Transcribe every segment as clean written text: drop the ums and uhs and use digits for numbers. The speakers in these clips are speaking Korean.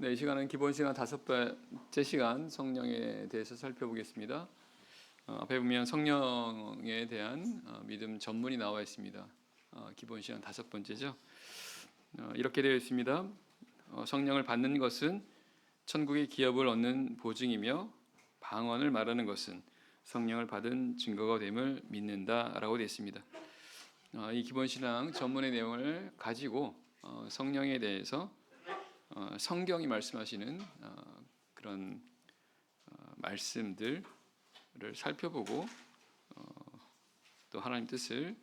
네, 이 시간은 기본 시간 5번째 시간 성령에 대해서 살펴보겠습니다. 앞에 보면 성령에 대한 믿음 전문이 나와 있습니다. 기본 시간 5번째죠. 이렇게 되어 있습니다. 성령을 받는 것은 천국의 기업을 얻는 보증이며 방언을 말하는 것은 성령을 받은 증거가 됨을 믿는다라고 되어 있습니다. 이 기본 신앙 전문의 내용을 가지고 성령에 대해서 성경이 말씀하시는 그런 말씀들을 살펴보고 또 하나님 뜻을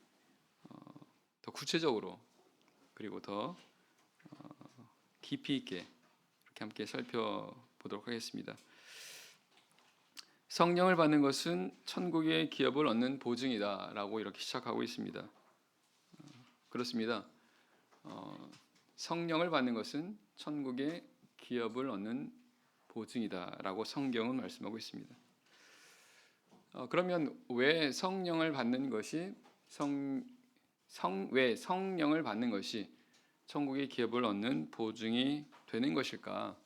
더 구체적으로 그리고 더 깊이 있게 이렇게 함께 살펴보도록 하겠습니다. 성령을 받는 것은 천국의 기업을 얻는 보증이다라고 이렇게 시작하고 있습니다. 그렇습니다. 성령을 받는 것은 천국의 기업을 얻는 보증이다라고 성경은 말씀하고 있습니다. 그러면 왜 성령을 받는 것이 왜 성령을 받는 것이 천국의 기업을 얻는 보증이 되는 것일까?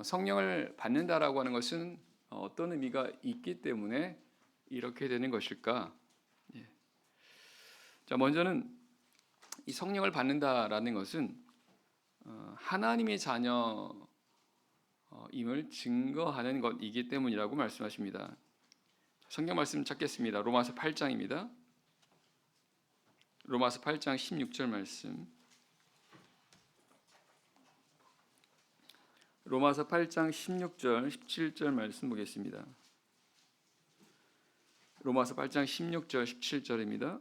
성령을 받는다라고 하는 것은 어떤 의미가 있기 때문에 이렇게 되는 것일까? 자, 먼저는 이 성령을 받는다라는 것은 하나님의 자녀임을 증거하는 것이기 때문이라고 말씀하십니다. 성경 말씀 찾겠습니다. 로마서 8장입니다. 로마서 8장 16절 말씀. 로마서 8장 16절, 17절 말씀 보겠습니다. 로마서 8장 16절, 17절입니다.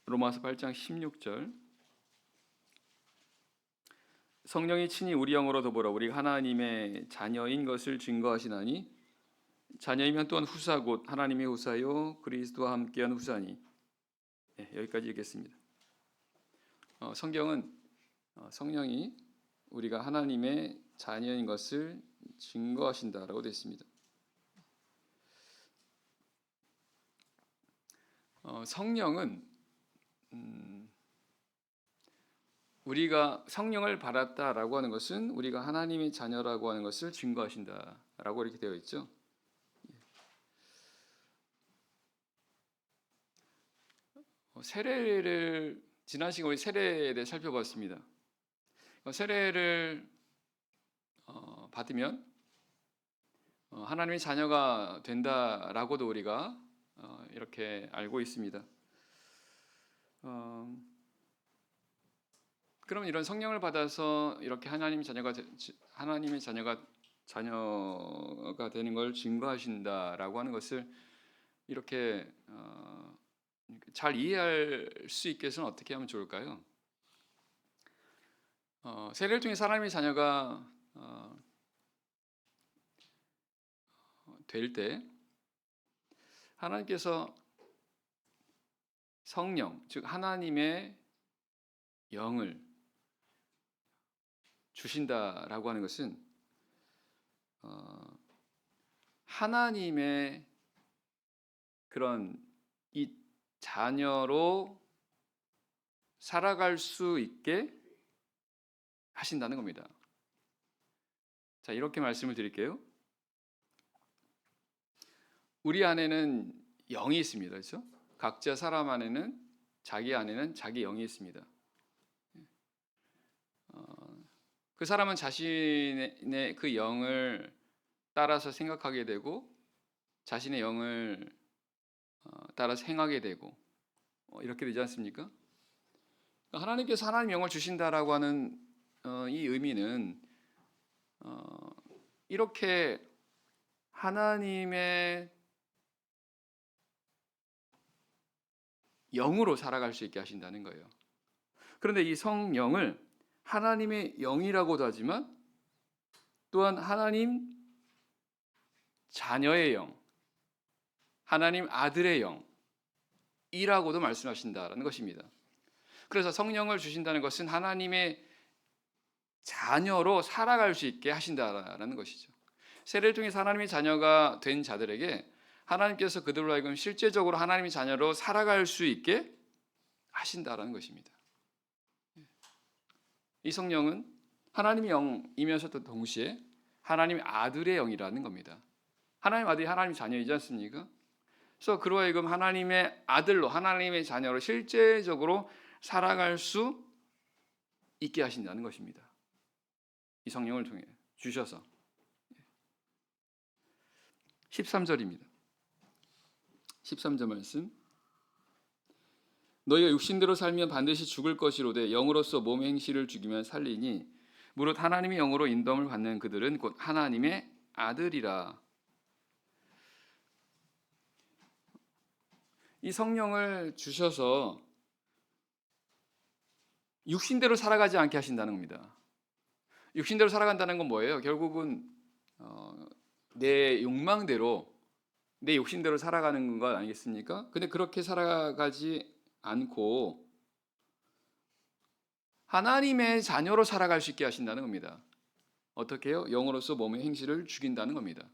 로마서 8장 16절. 성령이 친히 우리 영으로 더불어 우리 하나님의 자녀인 것을 증거하시나니 자녀이면 또한 후사 곧 하나님의 후사요 그리스도와 함께한 후사니. 여기까지 읽겠습니다. 성경은 성령이 우리가 하나님의 자녀인 것을 증거하신다라고 되어 있습니다. 성령은 우리가 성령을 받았다라고 하는 것은 우리가 하나님의 자녀라고 하는 것을 증거하신다라고 이렇게 되어 있죠. 세례를 지난 시간에 우리 세례에 대해 살펴봤습니다. 세례를 받으면 하나님의 자녀가 된다라고도 우리가 이렇게 알고 있습니다. 그럼 이런 성령을 받아서 이렇게 하나님의 자녀가 되는 걸 증거하신다라고 하는 것을 이렇게 잘 이해할 수 있게 해서는 어떻게 하면 좋을까요? 세례를 통해 하나님의 자녀가 될 때 하나님께서 성령, 즉 하나님의 영을 주신다라고 하는 것은 하나님의 그런 이 자녀로 살아갈 수 있게 하신다는 겁니다. 자, 이렇게 말씀을 드릴게요. 우리 안에는 영이 있습니다. 그렇죠? 각자 사람 안에는 자기 영이 있습니다. 그 사람은 자신의 그 영을 따라서 생각하게 되고 자신의 영을 따라서 행하게 되고 이렇게 되지 않습니까? 하나님께서 하나님 영을 주신다라고 하는 이 의미는 이렇게 하나님의 영으로 살아갈 수 있게 하신다는 거예요. 그런데 이 성령을 하나님의 영이라고도 하지만 또한 하나님 자녀의 영, 하나님 아들의 영이라고도 말씀하신다는 것입니다. 그래서 성령을 주신다는 것은 하나님의 자녀로 살아갈 수 있게 하신다는 것이죠. 세례를 통해 하나님의 자녀가 된 자들에게 하나님께서 그들로 하여금 실제적으로 하나님의 자녀로 살아갈 수 있게 하신다는 것입니다. 이 성령은 하나님의 영이면서도 동시에 하나님의 아들의 영이라는 겁니다. 하나님 아들이 하나님 자녀이지 않습니까? 그래서 그로 하여금 하나님의 아들로, 하나님의 자녀로 실제적으로 살아갈 수 있게 하신다는 것입니다. 이 성령을 통해 주셔서. 13절입니다. 13절 말씀. 너희가 육신대로 살면 반드시 죽을 것이로되 영으로서 몸의 행실을 죽이면 살리니 무릇 하나님의 영으로 인도함을 받는 그들은 곧 하나님의 아들이라. 이 성령을 주셔서 육신대로 살아가지 않게 하신다는 겁니다. 육신대로 살아간다는 건 뭐예요? 결국은 내 욕망대로, 내 욕심대로 살아가는 것 아니겠습니까? 근데 그렇게 살아가지 않고 하나님의 자녀로 살아갈 수 있게 하신다는 겁니다. 어떻게 해요? 영으로서 몸의 행실을 죽인다는 겁니다.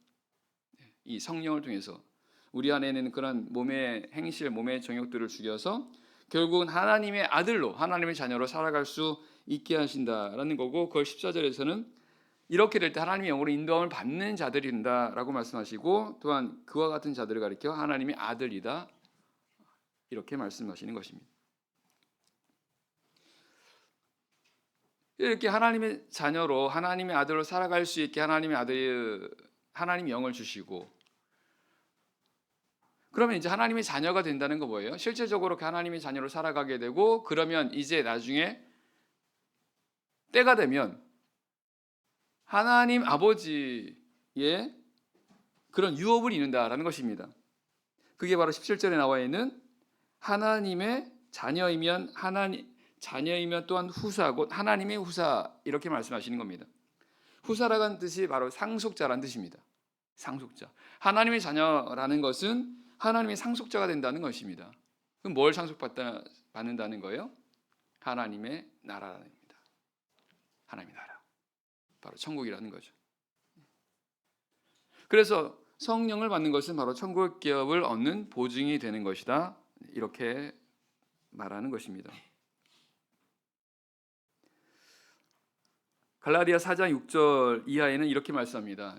이 성령을 통해서 우리 안에는 그런 몸의 행실, 몸의 정욕들을 죽여서 결국은 하나님의 아들로, 하나님의 자녀로 살아갈 수 있게 하신다라는 거고, 그걸 14절에서는 이렇게 될 때 하나님의 영으로 인도함을 받는 자들이 된다라고 말씀하시고, 또한 그와 같은 자들을 가리켜 하나님의 아들이다 이렇게 말씀하시는 것입니다. 이렇게 하나님의 자녀로, 하나님의 아들로 살아갈 수 있게 하나님의 영을 주시고, 그러면 이제 하나님의 자녀가 된다는 거 뭐예요? 실제적으로 하나님의 자녀로 살아가게 되고, 그러면 이제 나중에 때가 되면 하나님 아버지의 그런 유업을 이룬다라는 것입니다. 그게 바로 17절에 나와 있는 하나님의 자녀이면 또한 후사, 곧 하나님의 후사, 이렇게 말씀하시는 겁니다. 후사라는 뜻이 바로 상속자라는 뜻입니다. 상속자. 하나님의 자녀라는 것은 하나님의 상속자가 된다는 것입니다. 그럼 뭘 상속받는다는 거예요? 하나님의 나라라는 겁니다. 하나님의 나라. 바로 천국이라는 거죠. 그래서 성령을 받는 것은 바로 천국 기업을 얻는 보증이 되는 것이다. 이렇게 말하는 것입니다. 갈라디아 4장 6절 이하에는 이렇게 말씀합니다.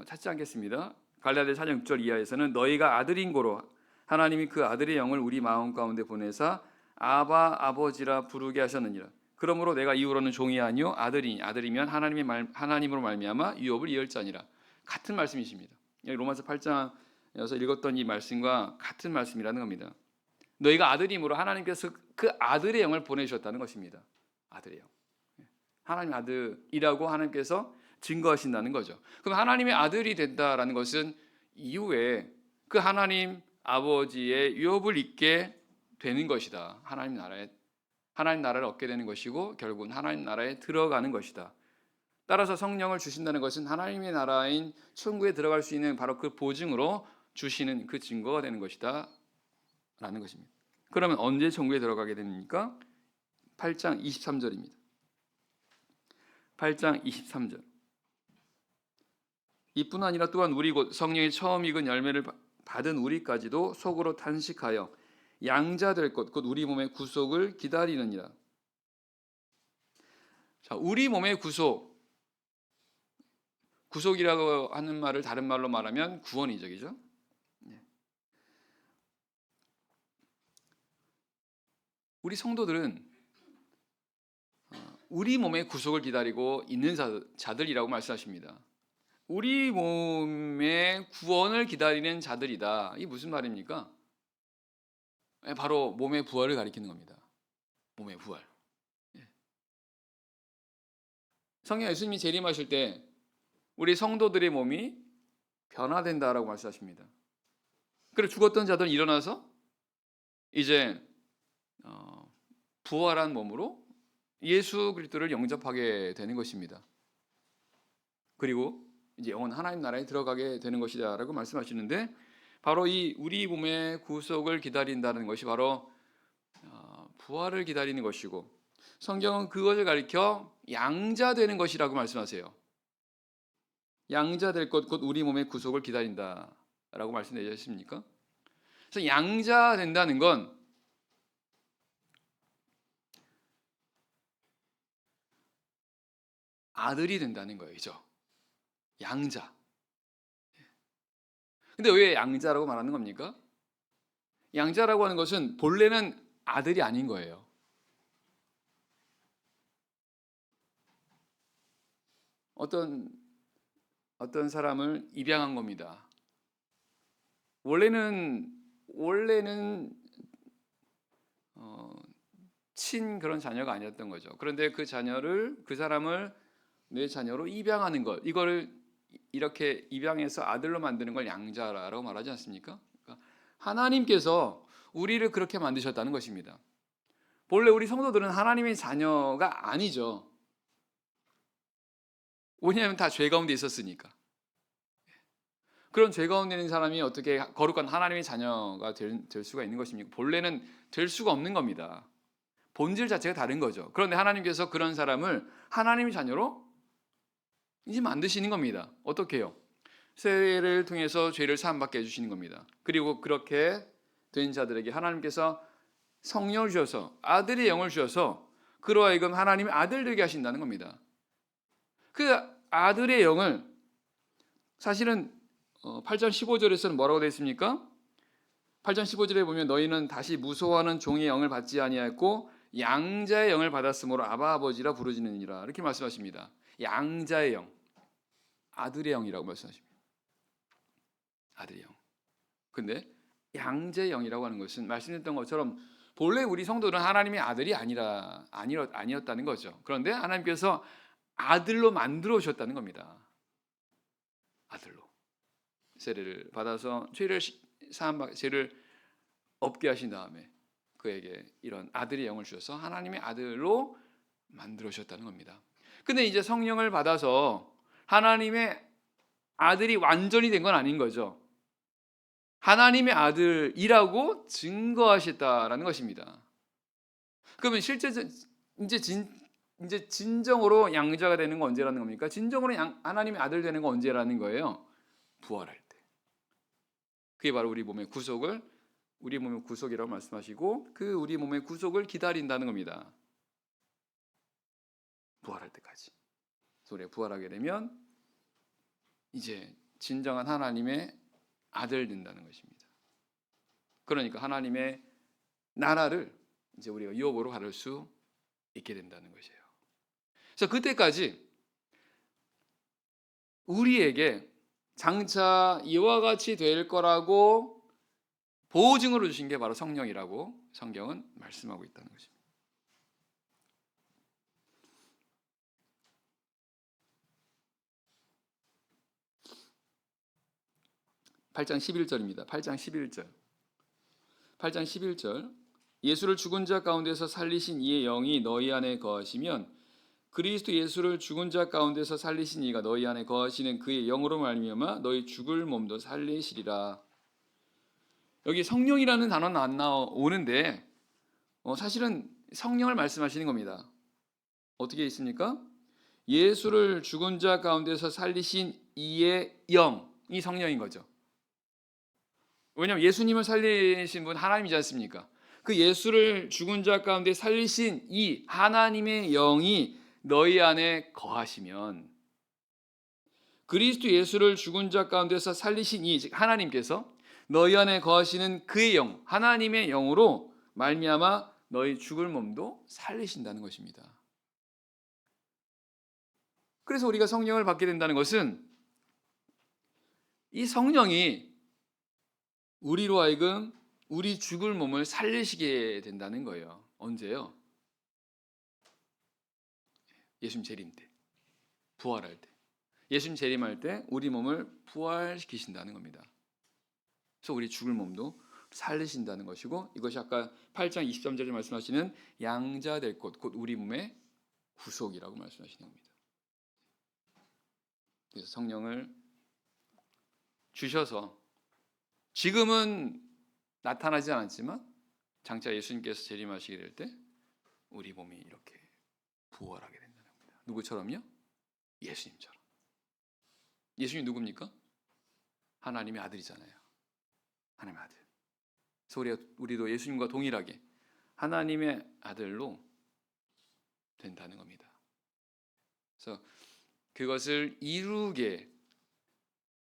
찾지 않겠습니다. 갈라디아 4장 6절 이하에서는 너희가 아들인 고로 하나님이 그 아들의 영을 우리 마음 가운데 보내사 아바 아버지라 부르게 하셨느니라. 그러므로 내가 이후로는 종이 아니요 아들이니 아들이면 하나님으로 말미암아 유업을 이을 자니라. 같은 말씀이십니다. 로마서 8장에서 읽었던 이 말씀과 같은 말씀이라는 겁니다. 너희가 아들이므로 하나님께서 그 아들의 영을 보내주셨다는 것입니다. 아들의 영. 하나님 아들이라고 하나님께서 증거하신다는 거죠. 그럼 하나님의 아들이 된다라는 것은 이후에 그 하나님 아버지의 유업을 입게 되는 것이다. 하나님 나라를 얻게 되는 것이고 결국은 하나님 나라에 들어가는 것이다. 따라서 성령을 주신다는 것은 하나님의 나라인 천국에 들어갈 수 있는 바로 그 보증으로 주시는 그 증거가 되는 것이다 라는 것입니다. 그러면 언제 천국에 들어가게 됩니까? 8장 23절입니다. 8장 23절. 이뿐 아니라 또한 우리 곧 성령이 처음 익은 열매를 받은 우리까지도 속으로 탄식하여 양자 될 것 곧 우리 몸의 구속을 기다리느니라. 자, 우리 몸의 구속이라고 하는 말을 다른 말로 말하면 구원이죠, 그죠? 우리 성도들은 우리 몸의 구속을 기다리고 있는 자들이라고 말씀하십니다. 우리 몸의 구원을 기다리는 자들이다. 이게 무슨 말입니까? 바로 몸의 부활을 가리키는 겁니다. 몸의 부활. 성령 예수님이 재림하실 때 우리 성도들의 몸이 변화된다라고 말씀하십니다. 그리고 죽었던 자들은 일어나서 이제 부활한 몸으로 예수 그리스도를 영접하게 되는 것입니다. 그리고 이제 영원 하나님 나라에 들어가게 되는 것이다라고 말씀하시는데, 바로 이 우리 몸의 구속을 기다린다는 것이 바로 부활을 기다리는 것이고, 성경은 그것을 가리켜 양자되는 것이라고 말씀하세요. 양자될 것 곧 우리 몸의 구속을 기다린다라고 말씀되지 않습니까? 그래서 양자된다는 건 아들이 된다는 거예요. 그죠? 양자. 근데 왜 양자라고 말하는 겁니까? 양자라고 하는 것은 본래는 아들이 아닌 거예요. 어떤 사람을 입양한 겁니다. 원래는 친 그런 자녀가 아니었던 거죠. 그런데 그 사람을 내 자녀로 입양하는 것, 이거를 이렇게 입양해서 아들로 만드는 걸 양자라고 말하지 않습니까? 그러니까 하나님께서 우리를 그렇게 만드셨다는 것입니다. 본래 우리 성도들은 하나님의 자녀가 아니죠. 왜냐하면 다 죄 가운데 있었으니까. 그런 죄 가운데 있는 사람이 어떻게 거룩한 하나님의 자녀가 될 수가 있는 것입니까? 본래는 될 수가 없는 겁니다. 본질 자체가 다른 거죠. 그런데 하나님께서 그런 사람을 하나님의 자녀로 이제 만드시는 겁니다. 어떻게 해요? 세례를 통해서 죄를 사함받게 해주시는 겁니다. 그리고 그렇게 된 자들에게 하나님께서 성령을 주셔서 아들의 영을 주셔서 그로 하여금 하나님의 아들 되게 하신다는 겁니다. 그 아들의 영을 사실은 8장 15절에서는 뭐라고 되어 있습니까? 8장 15절에 보면 너희는 다시 무서워하는 종의 영을 받지 아니하였고 양자의 영을 받았으므로 아바 아버지라 부르짖느니라 이렇게 말씀하십니다. 양자의 영, 아들의 영이라고 말씀하십니다. 아들의 영. 근데 양자의 영이라고 하는 것은 말씀드렸던 것처럼 본래 우리 성도는 하나님의 아들이 아니었다는 거죠. 그런데 하나님께서 아들로 만들어 오셨다는 겁니다. 아들로 세례를 받아서 죄를 없게 하신 다음에 그에게 이런 아들의 영을 주셔서 하나님의 아들로 만들어 오셨다는 겁니다. 근데 이제 성령을 받아서 하나님의 아들이 완전히 된 건 아닌 거죠. 하나님의 아들이라고 증거하셨다라는 것입니다. 그러면 실제 이제 진정으로 양자가 되는 건 언제라는 겁니까? 진정으로 하나님의 아들 되는 건 언제라는 거예요? 부활할 때. 그게 바로 우리 몸의 구속이라고 말씀하시고 그 우리 몸의 구속을 기다린다는 겁니다. 부활할 때까지. 그래서 우리가 부활하게 되면 이제 진정한 하나님의 아들 된다는 것입니다. 그러니까 하나님의 나라를 이제 우리가 유업으로 가를 수 있게 된다는 것이에요. 그래서 그때까지 우리에게 장차 이와 같이 될 거라고 보증으로 주신 게 바로 성령이라고 성경은 말씀하고 있다는 것입니다. 8장 11절입니다. 8장 11절. 예수를 죽은 자 가운데서 살리신 이의 영이 너희 안에 거하시면 그리스도 예수를 죽은 자 가운데서 살리신 이가 너희 안에 거하시는 그의 영으로 말미암아 너희 죽을 몸도 살리시리라. 여기 성령이라는 단어는 안 나오는데 사실은 성령을 말씀하시는 겁니다. 어떻게 있습니까? 예수를 죽은 자 가운데서 살리신 이의 영이 성령인 거죠. 왜냐하면 예수님을 살리신 분 하나님이지 않습니까? 그 예수를 죽은 자 가운데 살리신 이 하나님의 영이 너희 안에 거하시면 그리스도 예수를 죽은 자 가운데서 살리신 이 즉 하나님께서 너희 안에 거하시는 그의 영, 하나님의 영으로 말미암아 너희 죽을 몸도 살리신다는 것입니다. 그래서 우리가 성령을 받게 된다는 것은 이 성령이 우리로 하여금 우리 죽을 몸을 살리시게 된다는 거예요. 언제요? 예수님 재림 때, 부활할 때. 예수님 재림할 때 우리 몸을 부활시키신다는 겁니다. 그래서 우리 죽을 몸도 살리신다는 것이고 이것이 아까 8장 23절에 말씀하시는 양자 될 것, 곧 우리 몸의 구속이라고 말씀하시는 겁니다. 그래서 성령을 주셔서 지금은 나타나지 않았지만 장차 예수님께서 재림하시게 될 때 우리 몸이 이렇게 부활하게 된다는 겁니다. 누구처럼요? 예수님처럼. 예수님 누굽니까? 하나님의 아들이잖아요. 하나님의 아들. 그래서 우리도 예수님과 동일하게 하나님의 아들로 된다는 겁니다. 그래서 그것을 이루게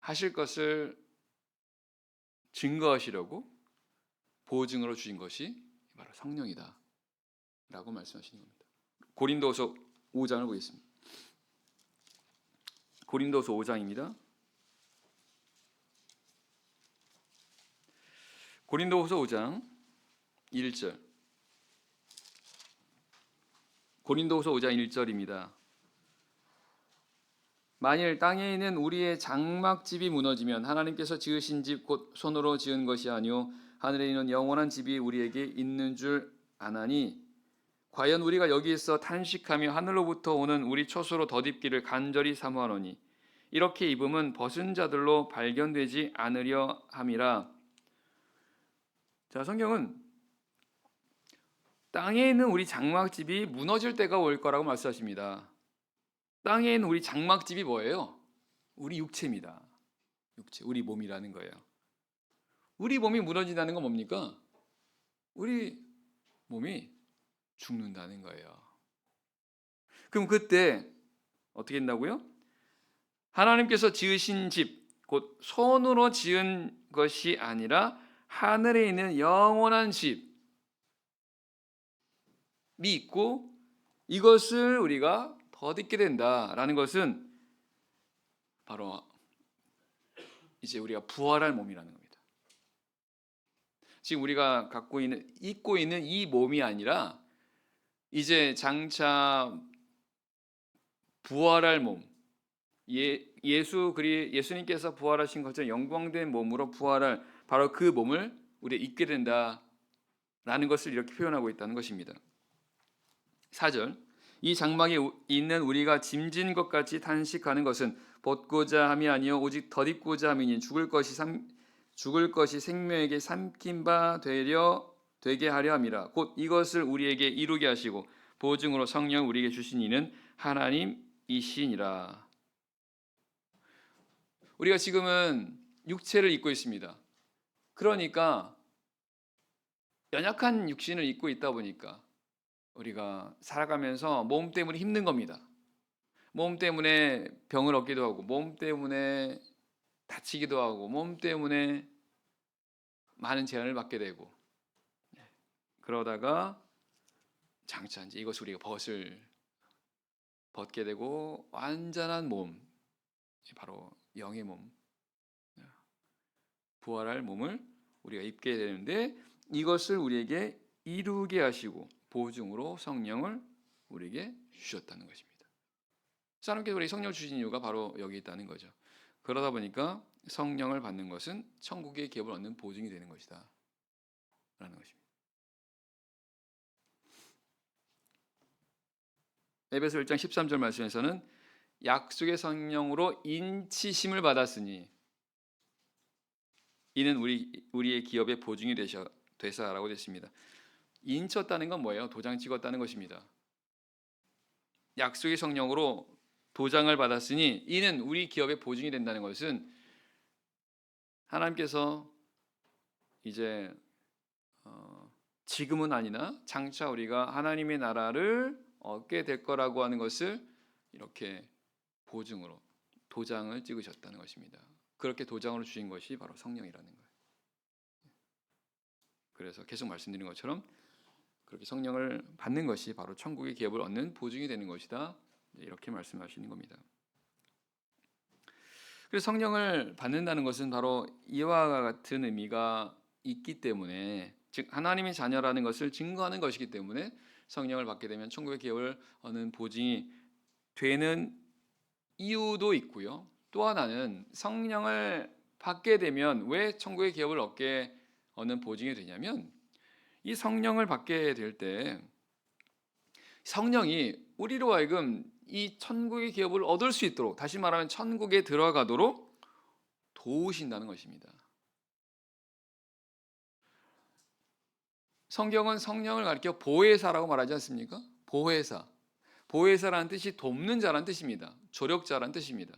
하실 것을 증거하시려고 보증으로 주신 것이 바로 성령이다 라고 말씀하시는 겁니다. 고린도서 5장을 보겠습니다. 고린도서 5장입니다. 고린도서 5장 1절. 고린도서 5장 1절입니다. 만일 땅에 있는 우리의 장막집이 무너지면 하나님께서 지으신 집 곧 손으로 지은 것이 아니요 하늘에 있는 영원한 집이 우리에게 있는 줄 아나니 과연 우리가 여기에서 탄식하며 하늘로부터 오는 우리 처소로 덧입기를 간절히 사모하노니 이렇게 입음은 벗은 자들로 발견되지 않으려 함이라. 자, 성경은 땅에 있는 우리 장막집이 무너질 때가 올 거라고 말씀하십니다. 땅에 있는 우리 장막집이 뭐예요? 우리 육체입니다. 육체, 우리 몸이라는 거예요. 우리 몸이 무너진다는 건 뭡니까? 우리 몸이 죽는다는 거예요. 그럼 그때 어떻게 된다고요? 하나님께서 지으신 집, 곧 손으로 지은 것이 아니라 하늘에 있는 영원한 집이 있고 이것을 우리가 덧입게 된다라는 것은 바로 이제 우리가 부활할 몸이라는 겁니다. 지금 우리가 입고 있는 이 몸이 아니라 이제 장차 부활할 몸, 예수님께서 부활하신 것처럼 영광된 몸으로 부활할 바로 그 몸을 우리가 입게 된다라는 것을 이렇게 표현하고 있다는 것입니다. 4절. 이 장막에 있는 우리가 짐진 것 같이 탄식하는 것은 벗고자 함이 아니요 오직 덧입고자 함이니 죽을 것이 생명에게 삼킨 바 되게 하려 함이라. 곧 이것을 우리에게 이루게 하시고 보증으로 성령 우리에게 주신 이는 하나님이시니라. 우리가 지금은 육체를 입고 있습니다. 그러니까 연약한 육신을 입고 있다 보니까 우리가 살아가면서 몸 때문에 힘든 겁니다. 몸 때문에 병을 얻기도 하고 몸 때문에 다치기도 하고 몸 때문에 많은 제한을 받게 되고 그러다가 장차 이제 이것을 우리가 벗게 되고 완전한 몸, 바로 영의 몸, 부활할 몸을 우리가 입게 되는데 이것을 우리에게 이루게 하시고 보증으로 성령을 우리에게 주셨다는 것입니다. 하나님께서 우리 성령을 주신 이유가 바로 여기 있다는 거죠. 그러다 보니까 성령을 받는 것은 천국의 기업을 얻는 보증이 되는 것이다 라는 것입니다. 에베소 1장 13절 말씀에서는 약속의 성령으로 인치심을 받았으니 이는 우리의 기업의 보증이 되사라고 됐습니다. 인쳤다는 건 뭐예요? 도장 찍었다는 것입니다. 약속의 성령으로 도장을 받았으니 이는 우리 기업의 보증이 된다는 것은 하나님께서 이제 지금은 아니나 장차 우리가 하나님의 나라를 얻게 될 거라고 하는 것을 이렇게 보증으로 도장을 찍으셨다는 것입니다. 그렇게 도장으로 주신 것이 바로 성령이라는 거예요. 그래서 계속 말씀드린 것처럼 그렇게 성령을 받는 것이 바로 천국의 기업을 얻는 보증이 되는 것이다. 이렇게 말씀하시는 겁니다. 그래서 성령을 받는다는 것은 바로 이와 같은 의미가 있기 때문에, 즉 하나님의 자녀라는 것을 증거하는 것이기 때문에 성령을 받게 되면 천국의 기업을 얻는 보증이 되는 이유도 있고요. 또 하나는 성령을 받게 되면 왜 천국의 기업을 얻는 보증이 되냐면 이 성령을 받게 될 때 성령이 우리로 하여금 이 천국의 기업을 얻을 수 있도록, 다시 말하면 천국에 들어가도록 도우신다는 것입니다. 성경은 성령을 가리켜 보혜사라고 말하지 않습니까? 보혜사. 보혜사라는 뜻이 돕는 자라는 뜻입니다. 조력자라는 뜻입니다.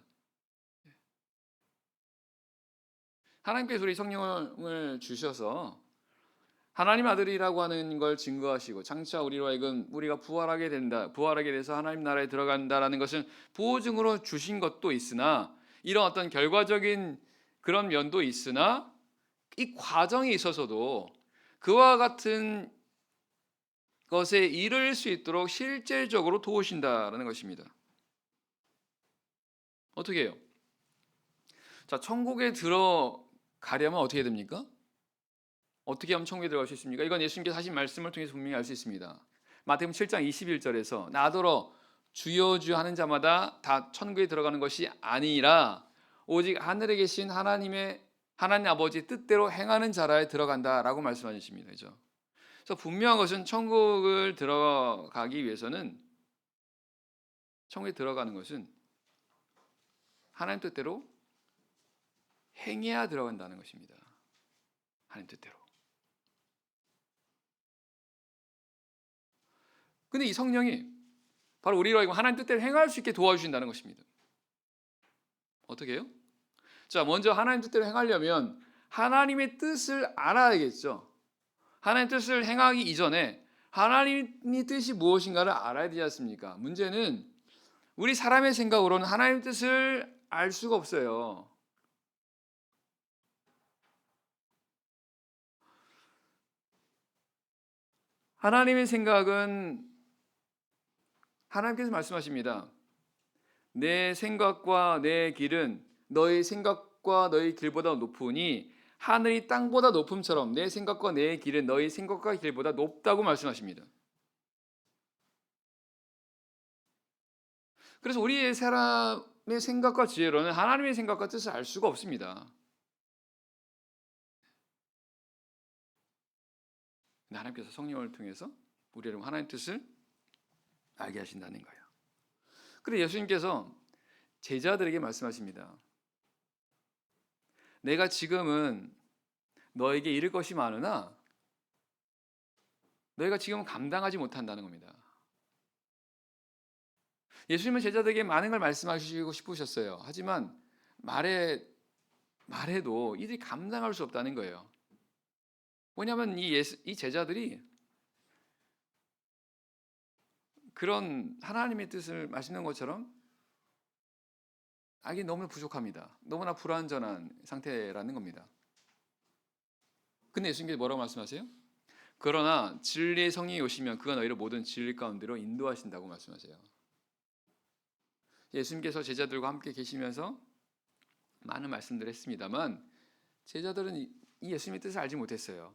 하나님께서 우리 성령을 주셔서 하나님 아들이라고 하는 걸 증거하시고 장차 우리로 하여금 우리가 부활하게 된다, 부활하게 돼서 하나님 나라에 들어간다라는 것은 보증으로 주신 것도 있으나, 이런 어떤 결과적인 그런 면도 있으나, 이 과정에 있어서도 그와 같은 것에 이를 수 있도록 실질적으로 도우신다라는 것입니다. 어떻게 해요? 자, 천국에 들어가려면 어떻게 됩니까? 어떻게 하면 천국에 들어갈 수 있습니까? 이건 예수님께서 하신 말씀을 통해서 분명히 알 수 있습니다. 마태복음 7장 21절에서 나더러 주여 주여 하는 자마다 다 천국에 들어가는 것이 아니라 오직 하늘에 계신 하나님 아버지 뜻대로 행하는 자라에 들어간다라고 말씀하십니다. 그죠? 그래서 분명한 것은 천국을 들어가기 위해서는, 천국에 들어가는 것은 하나님 뜻대로 행해야 들어간다는 것입니다. 하나님 뜻대로. 근데 이 성령이 바로 우리로 하여금 하나님 뜻대로 행할 수 있게 도와주신다는 것입니다. 어떻게 해요? 자, 먼저 하나님 뜻대로 행하려면 하나님의 뜻을 알아야겠죠. 하나님 뜻을 행하기 이전에 하나님의 뜻이 무엇인가를 알아야 되지 않습니까? 문제는 우리 사람의 생각으로는 하나님의 뜻을 알 수가 없어요. 하나님의 생각은, 하나님께서 말씀하십니다. 내 생각과 내 길은 너희 생각과 너희 길보다 높으니 하늘이 땅보다 높음처럼 내 생각과 내 길은 너희 생각과 길보다 높다고 말씀하십니다. 그래서 우리의 사람의 생각과 지혜로는 하나님의 생각과 뜻을 알 수가 없습니다. 하나님께서 성령을 통해서 우리를 하나님의 뜻을 알게 하신다는 거예요. 그래서 예수님께서 제자들에게 말씀하십니다. 내가 지금은 너에게 이를 것이 많으나 너희가 지금은 감당하지 못한다는 겁니다. 예수님은 제자들에게 많은 걸 말씀하시고 싶으셨어요. 하지만 말해도 이들이 감당할 수 없다는 거예요. 왜냐하면 이 제자들이 그런 하나님의 뜻을 말씀하는 것처럼 알기 너무나 부족합니다. 너무나 불완전한 상태라는 겁니다. 근데 예수님께서 뭐라고 말씀하세요? 그러나 진리의 성령이 오시면 그가 너희를 모든 진리 가운데로 인도하신다고 말씀하세요. 예수님께서 제자들과 함께 계시면서 많은 말씀들을 했습니다만 제자들은 이 예수님의 뜻을 알지 못했어요.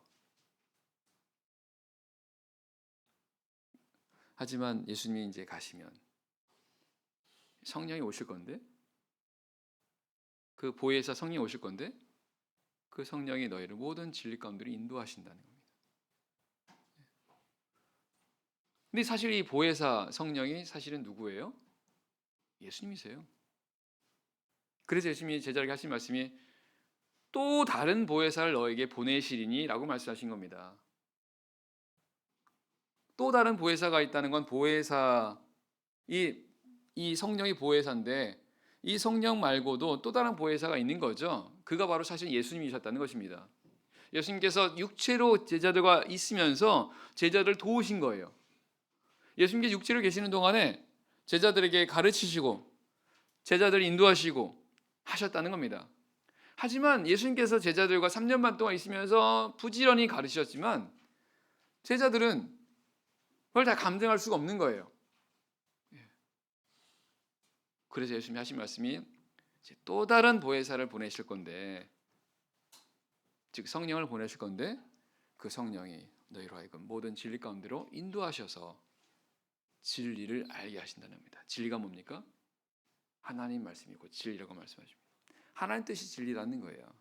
하지만 예수님이 이제 가시면 성령이 오실 건데, 그 보혜사 성령이 오실 건데 그 성령이 너희를 모든 진리 가운데로 인도하신다는 겁니다. 근데 사실 이 보혜사 성령이 사실은 누구예요? 예수님이세요. 그래서 예수님이 제자에게 하신 말씀이 또 다른 보혜사를 너에게 보내시리니 라고 말씀하신 겁니다. 또 다른 보혜사가 있다는 건 이 성령이 보혜사인데 이 성령 말고도 또 다른 보혜사가 있는 거죠. 그가 바로 사실 예수님이셨다는 것입니다. 예수님께서 육체로 제자들과 있으면서 제자들을 도우신 거예요. 예수님께서 육체로 계시는 동안에 제자들에게 가르치시고 제자들을 인도하시고 하셨다는 겁니다. 하지만 예수님께서 제자들과 3년 반 동안 있으면서 부지런히 가르치셨지만 제자들은 그걸 다 감당할 수가 없는 거예요. 그래서 예수님이 하신 말씀이 또 다른 보혜사를 보내실 건데, 즉 성령을 보내실 건데 그 성령이 너희로 하여금 모든 진리 가운데로 인도하셔서 진리를 알게 하신다는 겁니다. 진리가 뭡니까? 하나님 말씀이고 진리라고 말씀하십니다. 하나님 뜻이 진리라는 거예요.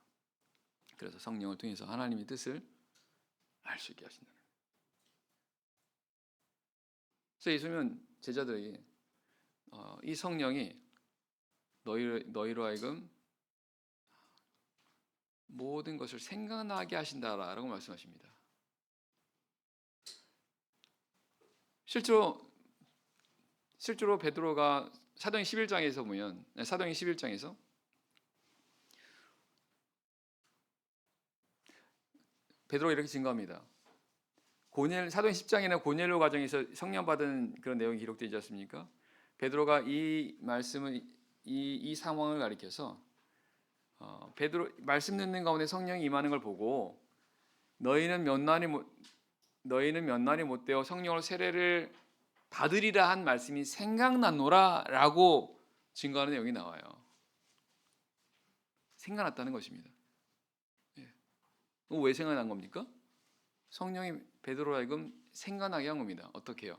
그래서 성령을 통해서 하나님의 뜻을 알 수 있게 하신다는 거예요. 그래서 예수님은 제자들에게 이 성령이 너희로 하여금 모든 것을 생각나게 하신다라고 말씀하십니다. 실제로 베드로가 사도행 11장에서 보면, 사도행 11장에서 베드로가 이렇게 증거합니다. 사도행 10장에는 고넬료 과정에서 성령 받은 그런 내용이 기록되어 있지 않습니까? 베드로가 이 말씀을 이 상황을 가리켜서 베드로 말씀 듣는 가운데 성령이 임하는 걸 보고 너희는 몇 날이 못 되어 성령으로 세례를 받으리라 한 말씀이 생각났노라라고 증거하는 내용이 나와요. 생각났다는 것입니다. 왜 생각난 겁니까? 성령이 베드로로 하여금 생각나게 한 겁니다. 어떻게 해요?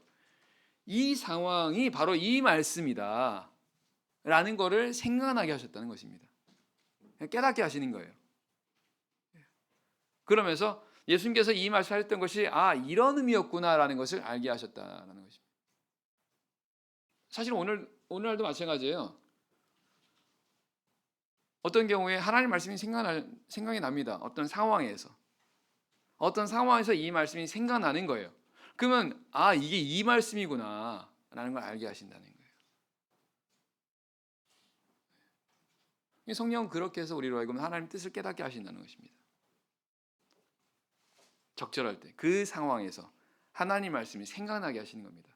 이 상황이 바로 이 말씀이다 라는 것을 생각나게 하셨다는 것입니다. 깨닫게 하시는 거예요. 그러면서 예수님께서 이 말씀하셨던 것이 이런 의미였구나라는 것을 알게 하셨다는 것입니다. 사실 오늘날도 마찬가지예요. 어떤 경우에 하나님 말씀이 생각이 납니다. 어떤 상황에서 이 말씀이 생각나는 거예요. 그러면 이게 이 말씀이구나 라는 걸 알게 하신다는 거예요. 성령은 그렇게 해서 우리로 하여금 하나님 뜻을 깨닫게 하신다는 것입니다. 적절할 때 그 상황에서 하나님 말씀이 생각나게 하시는 겁니다.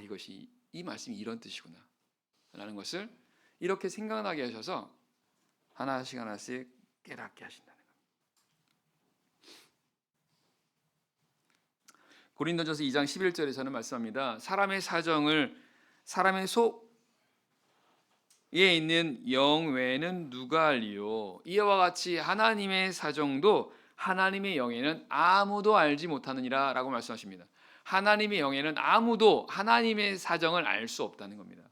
이것이 이 말씀이 이런 뜻이구나 라는 것을 이렇게 생각나게 하셔서 하나씩 깨닫게 하신다는 겁니다. 고린도전서 2장 11절에서는 말씀합니다. 사람의 사정을 사람의 속에 있는 영 외에는 누가 알리요? 이와 같이 하나님의 사정도 하나님의 영에는 아무도 알지 못하느니라 라고 말씀하십니다. 하나님의 영에는 아무도 하나님의 사정을 알 수 없다는 겁니다.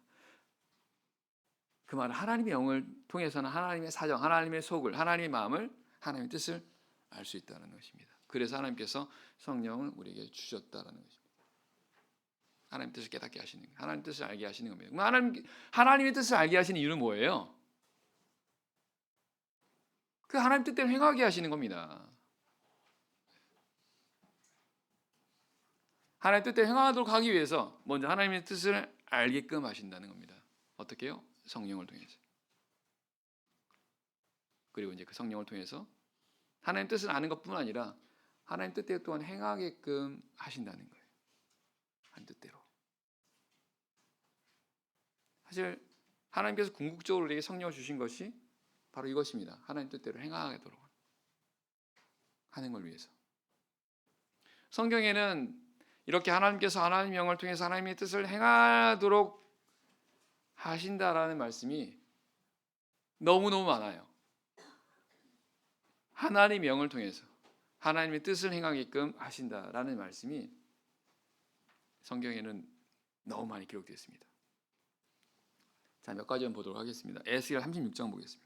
그 말은 하나님의 영을 통해서는 하나님의 사정, 하나님의 속을, 하나님의 마음을, 하나님의 뜻을 알 수 있다는 것입니다. 그래서 하나님께서 성령을 우리에게 주셨다는 것입니다. 하나님의 뜻을 깨닫게 하시는 거예요. 하나님의 뜻을 알게 하시는 겁니다. 하나님의 뜻을 알게 하시는 이유는 뭐예요? 그 하나님 뜻대로 행하게 하시는 겁니다. 하나님 뜻대로 행하도록 하기 위해서 먼저 하나님의 뜻을 알게끔 하신다는 겁니다. 어떻게 해요? 성령을 통해서. 그리고 이제 그 성령을 통해서 하나님 뜻을 아는 것뿐 아니라 하나님 뜻대로 또한 행하게끔 하신다는 거예요. 하나님 뜻대로. 사실 하나님께서 궁극적으로 우리에게 성령을 주신 것이 바로 이것입니다. 하나님 뜻대로 행하도록 하는 걸 위해서. 성경에는 이렇게 하나님께서 하나님의 영을 통해서 하나님의 뜻을 행하도록 하신다라는 말씀이 너무너무 많아요. 하나님의 영을 통해서 하나님의 뜻을 행하게끔 하신다라는 말씀이 성경에는 너무 많이 기록되어 있습니다. 자, 몇 가지 보도록 하겠습니다. 에스겔 36장 보겠습니다.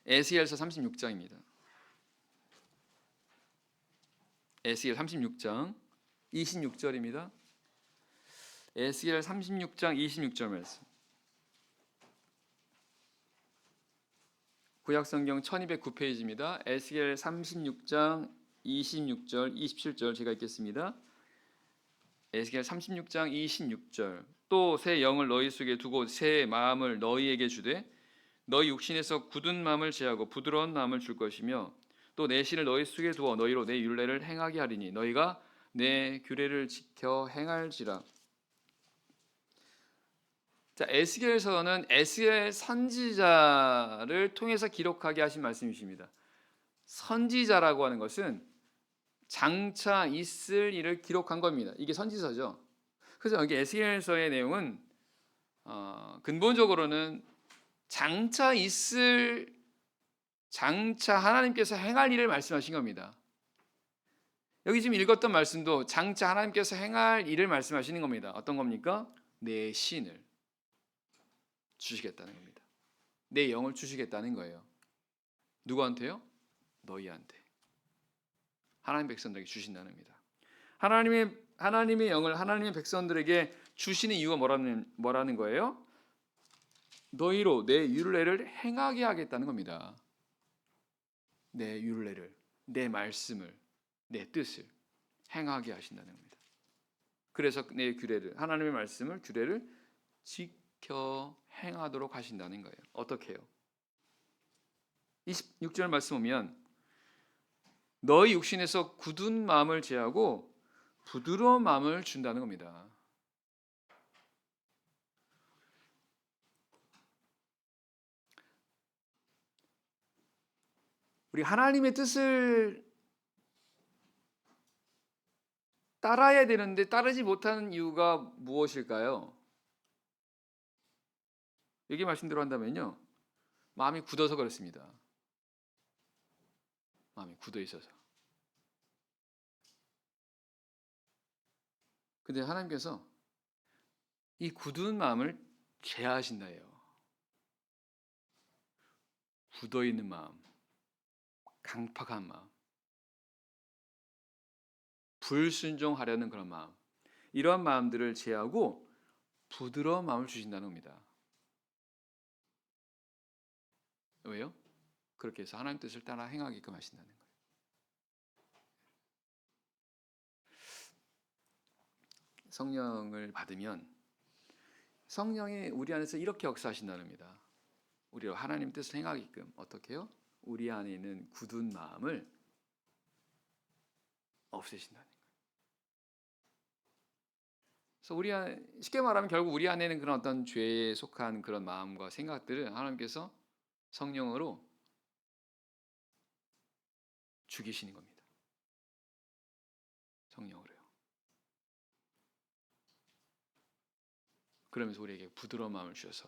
에스겔서 36장입니다. 에스겔 36장 26절입니다. 에스겔 36장 26절 말씀. 구약성경 1209페이지입니다. 에스겔 36장 26절 27절 제가 읽겠습니다. 에스겔 36장 26절. 또 새 영을 너희 속에 두고 새 마음을 너희에게 주되 너희 육신에서 굳은 마음을 제하고 부드러운 마음을 줄 것이며 또 내 신을 너희 속에 두어 너희로 내 율례를 행하게 하리니 너희가 내 규례를 지켜 행할지라. 자, 에스겔서는 에스겔 선지자를 통해서 기록하게 하신 말씀이십니다. 선지자라고 하는 것은 장차 있을 일을 기록한 겁니다. 이게 선지서죠. 그래서 여기 에스겔서의 내용은 근본적으로는 장차 하나님께서 행할 일을 말씀하신 겁니다. 여기 지금 읽었던 말씀도 장차 하나님께서 행할 일을 말씀하시는 겁니다. 어떤 겁니까? 내 신을 주시겠다는 겁니다. 내 영을 주시겠다는 거예요. 누구한테요? 너희한테. 하나님 백성들에게 주신다는 겁니다. 하나님의 영을 하나님의 백성들에게 주시는 이유가 뭐라는 거예요? 너희로 내 율례를 행하게 하겠다는 겁니다. 내 율례를, 내 말씀을, 내 뜻을 행하게 하신다는 겁니다. 그래서 내 규례를, 하나님의 말씀을, 규례를 지켜 행하도록 하신다는 거예요. 어떻게 해요? 26절 말씀 보면 너희 육신에서 굳은 마음을 제하고 부드러운 마음을 준다는 겁니다. 우리 하나님의 뜻을 따라야 되는데 따르지 못하는 이유가 무엇일까요? 여기 말씀대로 한다면요, 마음이 굳어서 그렇습니다. 마음이 굳어 있어서. 근데 하나님께서 이 굳은 마음을 제하신다예요. 굳어 있는 마음, 강팍한 마음, 불순종하려는 그런 마음, 이러한 마음들을 제하고 부드러운 마음을 주신다는 겁니다. 왜요? 그렇게 해서 하나님 뜻을 따라 행하게끔 하신다는 거예요. 성령을 받으면 성령이 우리 안에서 이렇게 역사하신다는 겁니다. 우리로 하나님 뜻을 행하게끔 어떻게요? 우리 안에 있는 굳은 마음을 없애신다는 거예요. 그래서 쉽게 말하면 결국 우리 안에는 그런 어떤 죄에 속한 그런 마음과 생각들을 하나님께서 성령으로 죽이시는 겁니다. 성령으로요. 그러면서 우리에게 부드러운 마음을 주셔서,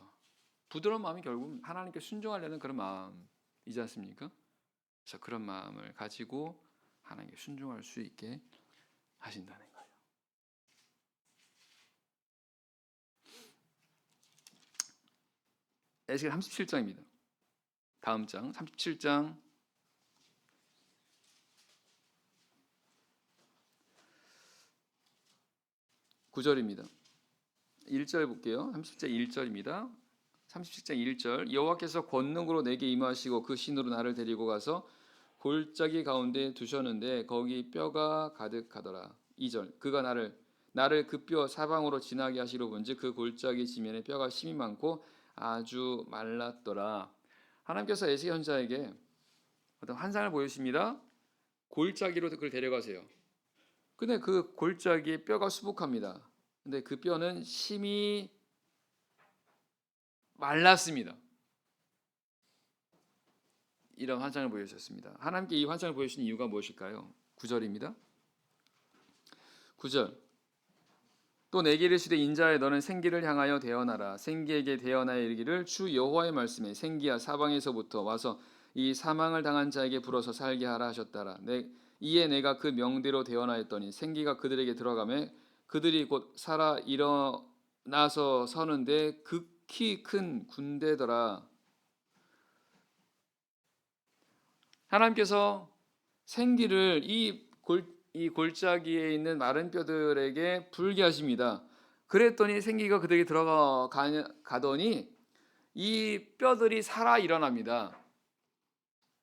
부드러운 마음이 결국 하나님께 순종하려는 그런 마음이지 않습니까? 그래서 그런 마음을 가지고 하나님께 순종할 수 있게 하신다는 거예요. 에스겔 37장입니다. 다음 장 37장 9절입니다. 1절 볼게요. 37장 1절입니다. 37장 1절, 여호와께서 권능으로 내게 임하시고 그 신으로 나를 데리고 가서 골짜기 가운데 두셨는데 거기 뼈가 가득하더라. 2절, 그가 나를 그 뼈 사방으로 지나게 하시러 본즉 그 골짜기 지면에 뼈가 심이 많고 아주 말랐더라. 하나님께서 에스겔 선지자에게 어떤 환상을 보여주십니다. 골짜기로 그를 데려가세요. 근데 그 골짜기에 뼈가 수북합니다. 근데 그 뼈는 심이 말랐습니다. 이런 환상을 보여주셨습니다. 하나님께 이 환상을 보여주신 이유가 무엇일까요? 9절입니다. 9절, 또 내게 이르시되 인자여 너는 생기를 향하여 대언하라. 생기에게 대언하여 이르기를 주 여호와의 말씀에 생기야 사방에서부터 와서 이 사망을 당한 자에게 불어서 살게 하라 하셨다라. 이에 내가 그 명대로 대언하였더니 생기가 그들에게 들어가매 그들이 곧 살아 일어나서 서는데 극히 큰 군대더라. 하나님께서 생기를 이 골짜기에 있는 마른 뼈들에게 불게 하십니다. 그랬더니 생기가 그들에게 들어가더니 이 뼈들이 살아 일어납니다.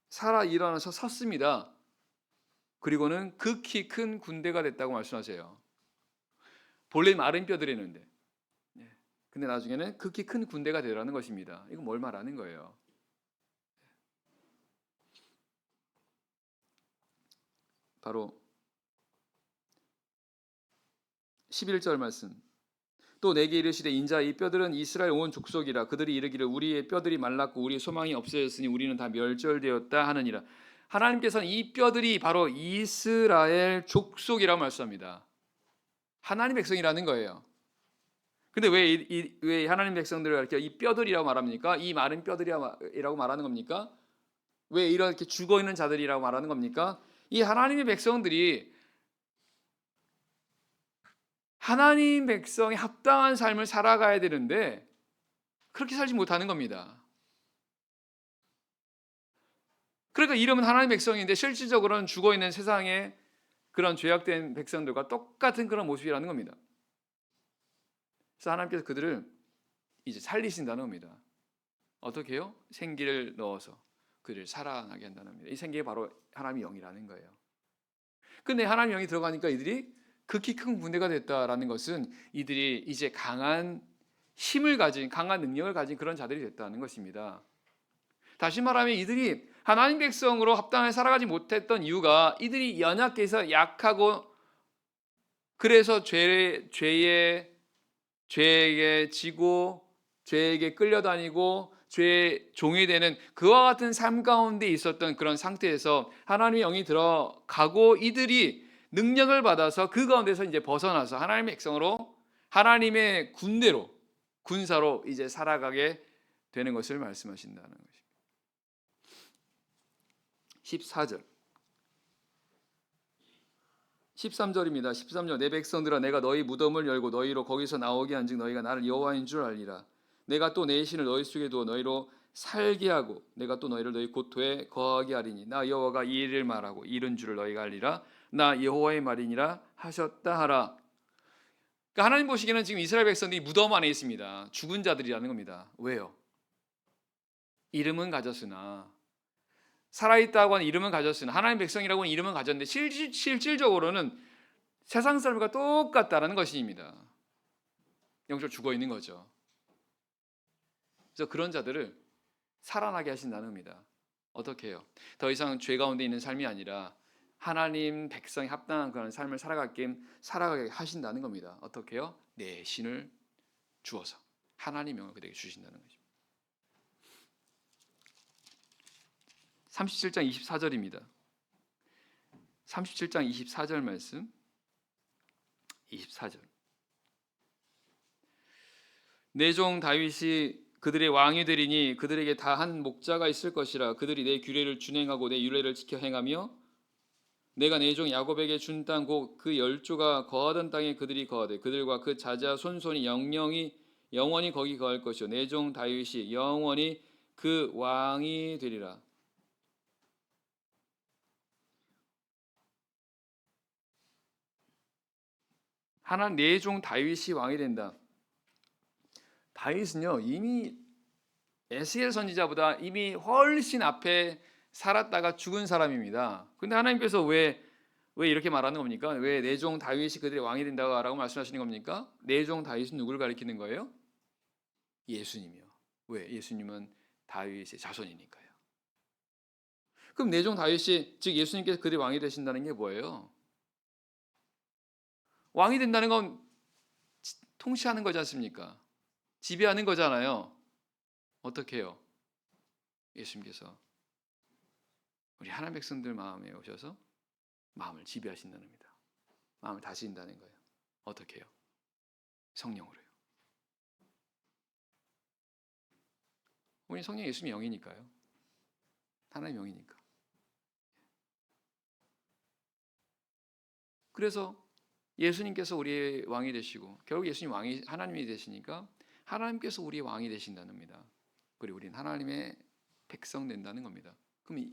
살아 일어나서 섰습니다. 그리고는 극히 큰 군대가 됐다고 말씀하세요. 본래 마른 뼈들이었는데, 근데 나중에는 극히 큰 군대가 되라는 것입니다. 이거 뭘 말하는 거예요? 바로 11절 말씀. 또 내게 이르시되 인자 이 뼈들은 이스라엘 온 족속이라. 그들이 이르기를 우리의 뼈들이 말랐고 우리의 소망이 없어졌으니 우리는 다 멸절되었다 하느니라. 하나님께서는 이 뼈들이 바로 이스라엘 족속이라고 말씀합니다. 하나님 백성이라는 거예요. 근데 왜 하나님 백성들을 이렇게 이 뼈들이라고 말합니까? 이 마른 뼈들이라고 말하는 겁니까? 왜 이렇게 죽어 있는 자들이라고 말하는 겁니까? 이 하나님의 백성들이 하나님 백성이 합당한 삶을 살아가야 되는데 그렇게 살지 못하는 겁니다. 그러니까 이름은 하나님 백성인데 실질적으로는 죽어 있는 세상의 그런 죄악된 백성들과 똑같은 그런 모습이라는 겁니다. 그래서 하나님께서 그들을 이제 살리신다는 겁니다. 어떻게 해요? 생기를 넣어서 그들을 살아나게 한다는 겁니다. 이 생기가 바로 하나님의 영이라는 거예요. 근데 하나님의 영이 들어가니까 이들이 극히 큰 군대가 됐다라는 것은 이들이 이제 강한 힘을 가진, 강한 능력을 가진 그런 자들이 됐다는 것입니다. 다시 말하면 이들이 하나님 백성으로 합당하게 살아가지 못했던 이유가 이들이 연약해서 약하고 그래서 죄에게 지고 죄에게 끌려다니고 죄의 종이 되는 그와 같은 삶 가운데 있었던 그런 상태에서 하나님의 영이 들어가고 이들이 능력을 받아서 그 가운데서 이제 벗어나서 하나님의 백성으로 하나님의 군사로 이제 살아가게 되는 것을 말씀하신다는 것입니다. 14절 13절입니다. 13절 내 백성들아 내가 너희 무덤을 열고 너희로 거기서 나오게 한즉 너희가 나를 여호와인 줄 알리라. 내가 또 내 신을 너희 속에 두어 너희로 살게 하고 내가 또 너희를 너희 고토에 거하게 하리니 나 여호와가 이 일을 말하고 이른 줄을 너희가 알리라. 나 여호와의 말이니라 하셨다 하라. 그러니까 하나님 보시기에는 지금 이스라엘 백성들이 무덤 안에 있습니다. 죽은 자들이라는 겁니다. 왜요? 이름은 가졌으나 살아있다고 하는 이름은 가졌으나 하나님 백성이라고 하는 이름은 가졌는데 실질적으로는 세상 사람과 똑같다라는 것입니다. 영적으로 죽어 있는 거죠. 그래서 그런 자들을 살아나게 하신다는 겁니다. 어떻게 해요? 더 이상 죄 가운데 있는 삶이 아니라 하나님 백성이 합당한 그런 삶을 살아가게 하신다는 겁니다. 어떻게 해요? 내 신을 주어서 하나님 명을 그들에게 주신다는 거죠. 37장 24절입니다. 37장 24절 말씀 24절 내 종 다윗이 그들의 왕이 되리니 그들에게 다 한 목자가 있을 것이라 그들이 내 규례를 준행하고 내 율례를 지켜 행하며 내가 내 종 야곱에게 준 땅 곧 그 열조가 거하던 땅에 그들이 거하되 그들과 그 자자 손손이 영원히 거기 거할 것이요 내 종 다윗이 영원히 그 왕이 되리라. 하나님 내 종 다윗이 왕이 된다. 다윗은요 이미 에스겔 선지자보다 이미 훨씬 앞에 살았다가 죽은 사람입니다. 근데 하나님께서 왜 이렇게 말하는 겁니까? 왜 내 종 다윗이 그들의 왕이 된다고 말씀하시는 겁니까? 내 종 다윗은 누구를 가리키는 거예요? 예수님이요. 왜? 예수님은 다윗의 자손이니까요. 그럼 내 종 다윗이 즉 예수님께서 그들의 왕이 되신다는 게 뭐예요? 왕이 된다는 건 통치하는 거지 않습니까? 지배하는 거잖아요. 어떻게 해요? 예수님께서 우리 하나님 백성들 마음에 오셔서 마음을 지배하신다는 겁니다. 마음을 다스린다는 거예요. 어떻게 해요? 성령으로요. 우리 성령 예수님이 영이니까요. 하나님 영이니까. 그래서 예수님께서 우리의 왕이 되시고 결국 예수님 왕이 하나님이 되시니까 하나님께서 우리의 왕이 되신다는 겁니다. 그리고 우리는 하나님의 백성 된다는 겁니다. 그럼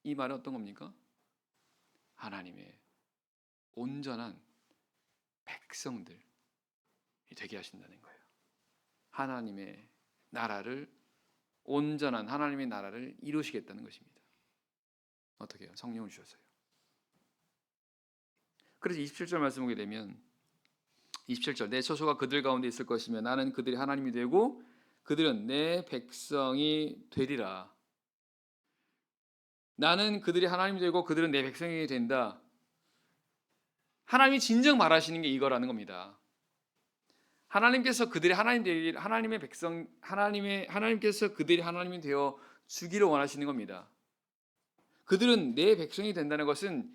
이 말은 어떤 겁니까? 하나님의 온전한 백성들이 되게 하신다는 거예요. 하나님의 나라를 온전한 하나님의 나라를 이루시겠다는 것입니다. 어떻게 해요? 성령을 주셔서요. 그래서 27절 말씀 보게 되면 27절 내 처소가 그들 가운데 있을 것이며 나는 그들이 하나님이 되고 그들은 내 백성이 되리라. 나는 그들이 하나님이 되고 그들은 내 백성이 된다. 하나님이 진정 말하시는 게 이거라는 겁니다. 하나님께서 그들이 하나님 되길 하나님의 백성 하나님께서 그들이 하나님이 되어 주기를 원하시는 겁니다. 그들은 내 백성이 된다는 것은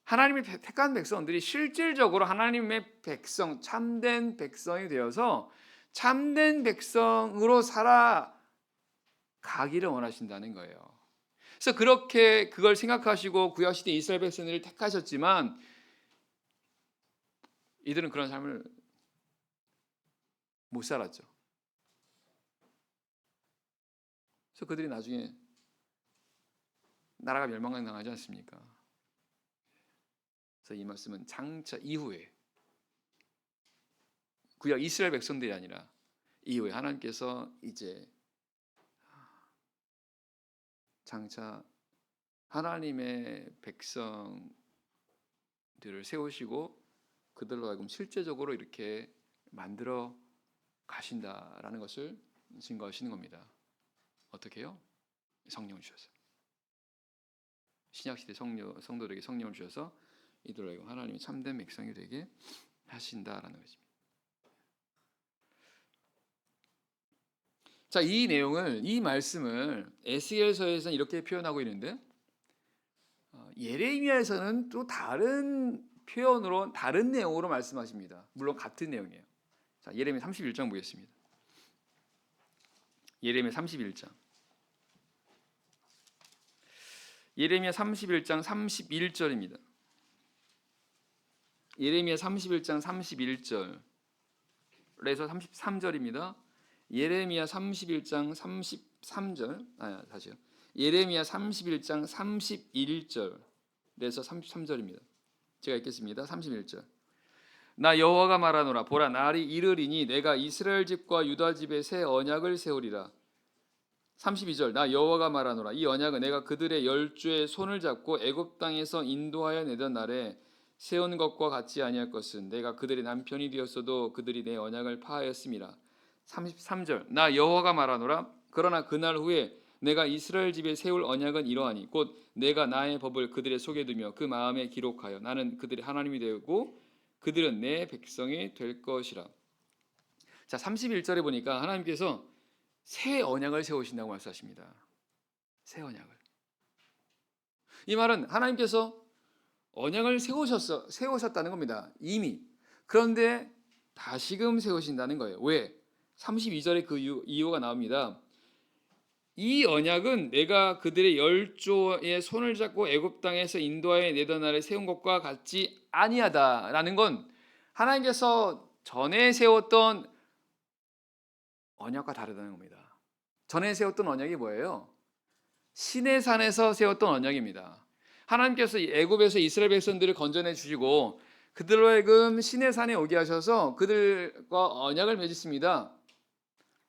하나님의 택한 백성들이 실질적으로 하나님의 백성, 참된 백성이 되어서 참된 백성으로 살아가기를 원하신다는 거예요. 그래서 그렇게 그걸 생각하시고 구약시대 이스라엘 백성들을 택하셨지만 이들은 그런 삶을 못 살았죠. 그래서 그들이 나중에 나라가 멸망당하지 않습니까? 그래서 이 말씀은 장차 이후에 구약 이스라엘 백성들이 아니라 이후에 하나님께서 이제 장차 하나님의 백성들을 세우시고 그들로 하여금 실제적으로 이렇게 만들어 가신다라는 것을 증거하시는 겁니다. 어떻게 해요? 성령을 주셔서. 신약 시대 성도들에게 성령을 주셔서 이들에게 하나님의 참된 백성이 되게 하신다라는 것입니다. 자, 이 말씀을 에스겔서에서는 이렇게 표현하고 있는데 예레미야에서는 또 다른 표현으로 다른 내용으로 말씀하십니다. 물론 같은 내용이에요. 자, 예레미야 31장 보겠습니다. 예레미야 31장. 예레미야 31장 31절입니다. 예레미야 31장 31절에서 33절입니다. 예레미야 31장 33절. 다시요. 예레미야 31장 31절에서 33절입니다. 제가 읽겠습니다. 31절. 나 여호와가 말하노라. 보라, 날이 이르리니 내가 이스라엘 집과 유다 집에 새 언약을 세우리라. 32절. 나 여호와가 말하노라. 이 언약은 내가 그들의 열조의 손을 잡고 애굽 땅에서 인도하여 내던 날에 세운 것과 같지 아니할 것은 내가 그들의 남편이 되었어도 그들이 내 언약을 파하였음이라. 33절. 나 여호와가 말하노라. 그러나 그날 후에 내가 이스라엘 집에 세울 언약은 이러하니 곧 내가 나의 법을 그들의 속에 두며 그 마음에 기록하여 나는 그들의 하나님이 되고 그들은 내 백성이 될 것이라. 자, 31절에 보니까 하나님께서 새 언약을 세우신다고 말씀하십니다. 새 언약을. 이 말은 하나님께서 언약을 세우셨다는 겁니다. 이미. 그런데 다시금 세우신다는 거예요. 왜? 32절에 그 이유가 나옵니다. 이 언약은 내가 그들의 열조의 손을 잡고 애굽 땅에서 인도하여 내던 날에 세운 것과 같지 아니하다라는 건 하나님께서 전에 세웠던 언약과 다르다는 겁니다. 전에 세웠던 언약이 뭐예요? 시내산에서 세웠던 언약입니다. 하나님께서 애굽에서 이스라엘 백성들을 건져내 주시고 그들로 하여금 시내산에 오게 하셔서 그들과 언약을 맺으십니다.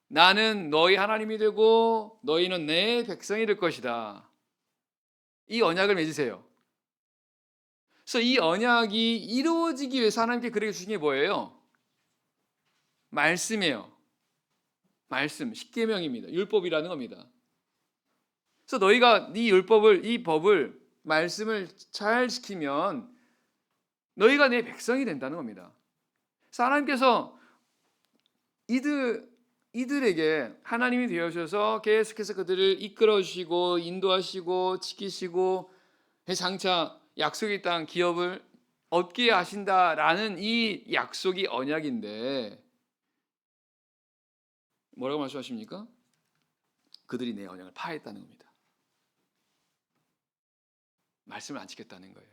나는 너희 하나님이 되고 너희는 내 백성이 될 것이다. 이 언약을 맺으세요. 그래서 이 언약이 이루어지기 위해서 하나님께 그렇게 주신 게 뭐예요? 말씀이에요. 말씀, 십계명입니다. 율법이라는 겁니다. 그래서 너희가 이 법을 말씀을 잘 지키면 너희가 내 백성이 된다는 겁니다. 그래서 하나님께서 이들에게 하나님이 되어주셔서 계속해서 그들을 이끌어 주시고 인도하시고 지키시고 장차 약속의 땅 기업을 얻게 하신다라는 이 약속이 언약인데 뭐라고 말씀하십니까? 그들이 내 언약을 파했다는 겁니다. 말씀을 안 지켰다는 거예요.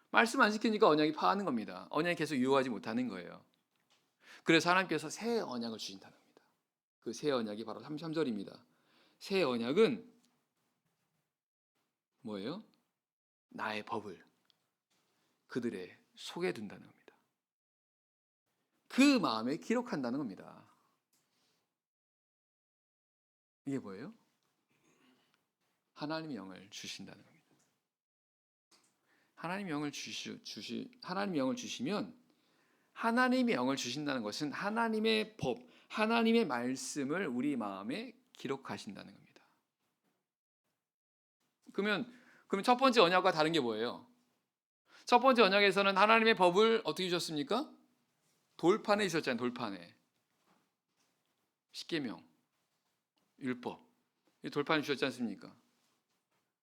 말씀 안 지키니까 언약이 파하는 겁니다. 언약이 계속 유효하지 못하는 거예요. 그래서 하나님께서 새 언약을 주신다는 겁니다. 그 새 언약이 바로 33절입니다. 새 언약은 뭐예요? 나의 법을 그들의 속에 둔다는 겁니다. 그 마음에 기록한다는 겁니다. 이게 뭐예요? 하나님의 영을 주신다는 겁니다. 하나님의 영을 하나님의 영을 주시면 하나님의 영을 주신다는 것은 하나님의 법, 하나님의 말씀을 우리 마음에 기록하신다는 겁니다. 그러면 첫 번째 언약과 다른 게 뭐예요? 첫 번째 언약에서는 하나님의 법을 어떻게 주셨습니까? 돌판에 있었잖아요. 돌판에. 십계명, 율법. 돌판에 주셨지 않습니까?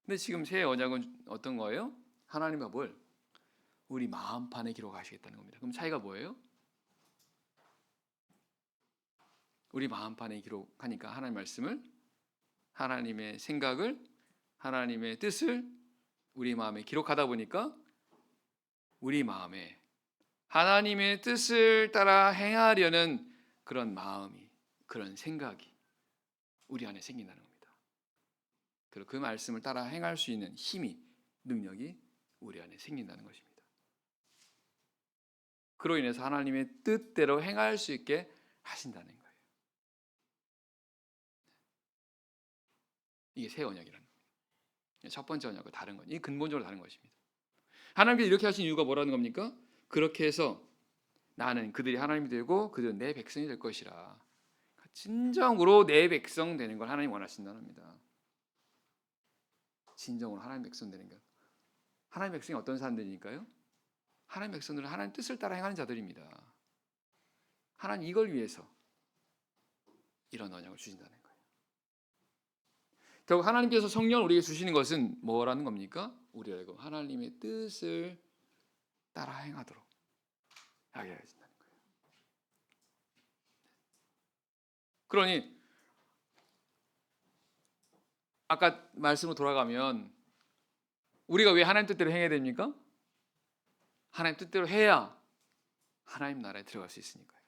근데 지금 새 언약은 어떤 거예요? 하나님의 법을 우리 마음판에 기록하시겠다는 겁니다. 그럼 차이가 뭐예요? 우리 마음판에 기록하니까 하나님의 말씀을, 하나님의 생각을, 하나님의 뜻을 우리 마음에 기록하다 보니까 우리 마음에 하나님의 뜻을 따라 행하려는 그런 마음이, 그런 생각이 우리 안에 생긴다는 겁니다. 그리고 그 말씀을 따라 행할 수 있는 힘이, 능력이 우리 안에 생긴다는 것입니다. 그로 인해서 하나님의 뜻대로 행할 수 있게 하신다는 거예요. 이게 새 언약이라는 겁니다. 첫 번째 언약과 다른 건, 이 근본적으로 다른 것입니다. 하나님께서 이렇게 하신 이유가 뭐라는 겁니까? 그렇게 해서 나는 그들이 하나님이 되고 그들은 내 백성이 될 것이라. 진정으로 내 백성 되는 걸 하나님 원하신다는 겁니다. 진정으로 하나님 백성 되는 것. 하나님 백성이 어떤 사람들이니까요? 하나님 백성들은 하나님 뜻을 따라 행하는 자들입니다. 하나님 이걸 위해서 이런 언약을 주신다는 거예요. 결국 하나님께서 성령을 우리에게 주시는 것은 뭐라는 겁니까? 우리가 하나님의 뜻을 따라 행하도록 하게 해준다는 거예요. 그러니 아까 말씀으로 돌아가면 우리가 왜 하나님 뜻대로 행해야 됩니까? 하나님 뜻대로 해야 하나님 나라에 들어갈 수 있으니까요.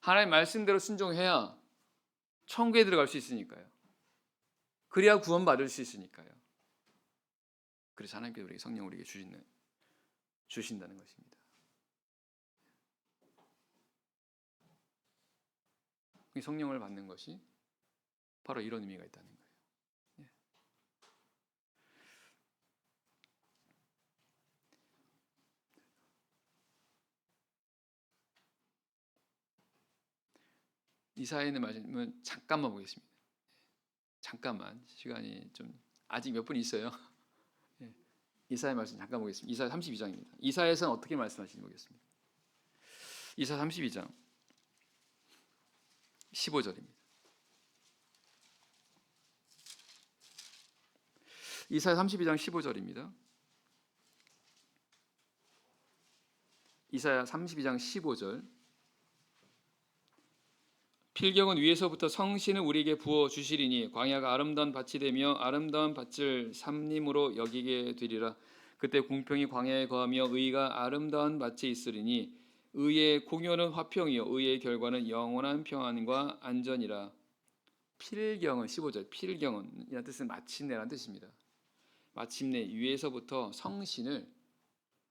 하나님 말씀대로 순종해야 천국에 들어갈 수 있으니까요. 그래야 구원받을 수 있으니까요. 그래서 하나님께서 우리에게 성령 우리에게 주신다는 것입니다. 이 성령을 받는 것이 바로 이런 의미가 있다는 거예요. 예. 이사야에 있는 말씀은 잠깐만 보겠습니다. 잠깐만 시간이 좀 아직 몇 분 있어요. 예. 이사야 말씀 잠깐 보겠습니다. 이사야 32장입니다. 이사야에서는 어떻게 말씀하시는지 보겠습니다. 이사야 32장 15절입니다. 이사야 32장 15절입니다. 이사야 32장 15절. 필경은 위에서부터 성신을 우리에게 부어 주시리니 광야가 아름다운 밭이 되며 아름다운 밭을 삼림으로 여기게 되리라. 그때 공평이 광야에 거하며 의가 아름다운 밭에 있으리니 의의 공효는 화평이요 의의 결과는 영원한 평안과 안전이라. 필경은 15절. 필경은 이란 뜻은 마침내라는 뜻입니다. 마침내 위에서부터 성신을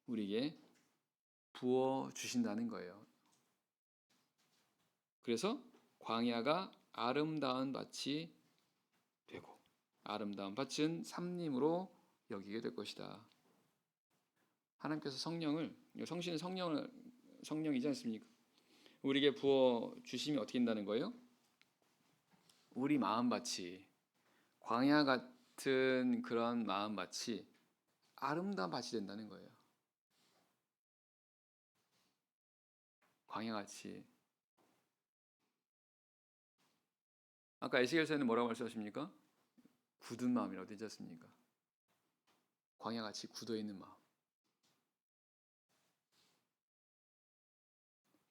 우리에게 부어 주신다는 거예요. 그래서 광야가 아름다운 밭이 되고 아름다운 밭은 삼림으로 여기게 될 것이다. 하나님께서 성신은 성령이지 않습니까? 우리에게 부어 주시면 어떻게 된다는 거예요? 우리 마음밭이 광야 같은 그런 마음밭이 아름다운 밭이 된다는 거예요. 광야같이. 아까 에스겔서에는 뭐라고 말씀하십니까? 굳은 마음이라고 되지 않습니까? 광야같이 굳어있는 마음.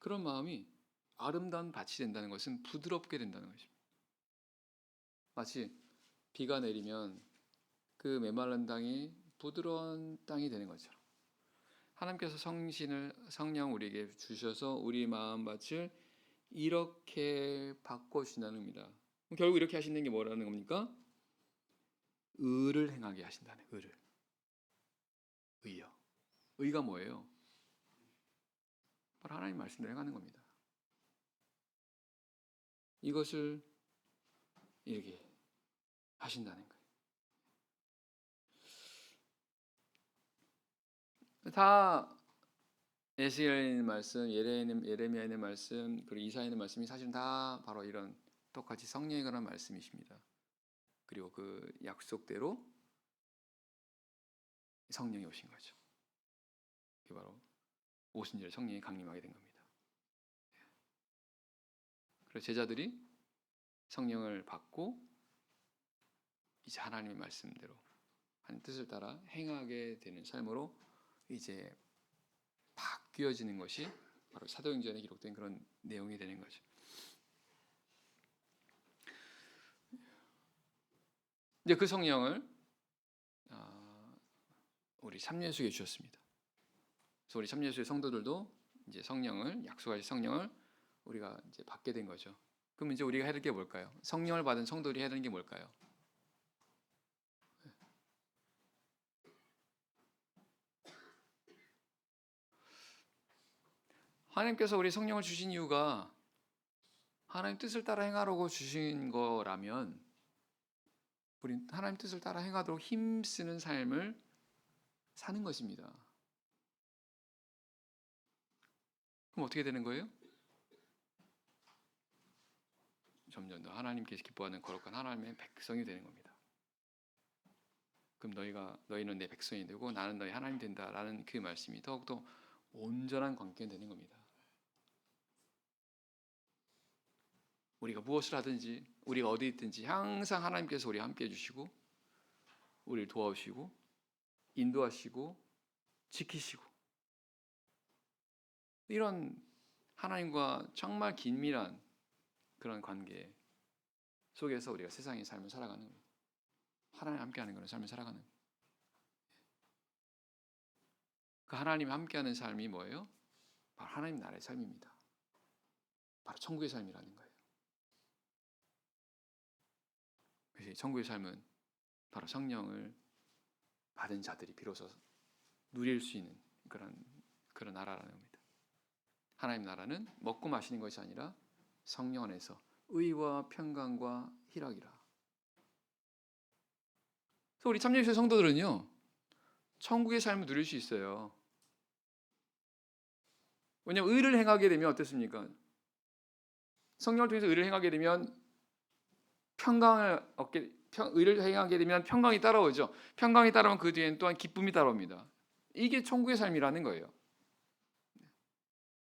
그런 마음이 아름다운 밭이 된다는 것은 부드럽게 된다는 것입니다. 마치 비가 내리면 그 메마른 땅이 부드러운 땅이 되는 것처럼 하나님께서 성령 우리에게 주셔서 우리 마음밭을 이렇게 바꿔주신다는 겁니다. 결국 이렇게 하시는 게 뭐라는 겁니까? 의를 행하게 하신다는 의를. 의요. 의가 뭐예요? 바로 하나님 말씀대로 행하는 겁니다. 이것을 이렇게 하신다는 거예요. 다 에스겔에 있는 말씀, 예레미야에 있는 말씀, 그리고 이사야에 있는 말씀이 사실은 다 바로 이런 똑같이 성령에 관한 말씀이십니다. 그리고 그 약속대로 성령이 오신 거죠. 그게 바로 오순절에 성령이 강림하게 된 겁니다. 그래서 제자들이 성령을 받고 이제 하나님의 말씀대로 하나님 뜻을 따라 행하게 되는 삶으로 이제 바뀌어지는 것이 바로 사도행전에 기록된 그런 내용이 되는 거죠. 이제 그 성령을 우리 참예수에 주셨습니다. 그래서 우리 참예수의 성도들도 이제 성령을 약속하신 성령을 우리가 이제 받게 된 거죠. 그럼 이제 우리가 해야 될 게 뭘까요? 성령을 받은 성도들이 해야 되는 게 뭘까요? 하나님께서 우리 성령을 주신 이유가 하나님 뜻을 따라 행하라고 주신 거라면 우리 하나님 뜻을 따라 행하도록 힘쓰는 삶을 사는 것입니다. 그럼 어떻게 되는 거예요? 점점 더 하나님께서 기뻐하는 거룩한 하나님의 백성이 되는 겁니다. 그럼 너희는 내 백성이 되고 나는 너희 하나님 된다라는 그 말씀이 더욱더 온전한 관계가 되는 겁니다. 우리가 무엇을 하든지 우리가 어디 있든지 항상 하나님께서 우리 함께 해주시고 우리를 도와주시고 인도하시고 지키시고 이런 하나님과 정말 긴밀한 그런 관계 속에서 우리가 세상의 삶을 살아가는 겁니다. 하나님 함께하는 그런 삶을 살아가는 겁니다. 그 하나님 함께하는 삶이 뭐예요? 바로 하나님 나라의 삶입니다. 바로 천국의 삶이라는 거예요. 그래서 천국의 삶은 바로 성령을 받은 자들이 비로소 누릴 수 있는 그런 나라라는 겁니다. 하나님 나라는 먹고 마시는 것이 아니라 성령 안에서 의와 평강과 희락이라. 그래서 우리 참여교회 성도들은요, 천국의 삶을 누릴 수 있어요. 왜냐하면 의를 행하게 되면 어떻습니까? 성령을 통해서 의를 행하게 되면 의를 행하게 되면 평강이 따라오죠. 평강이 따라오면 그 뒤에는 또한 기쁨이 따라옵니다. 이게 천국의 삶이라는 거예요.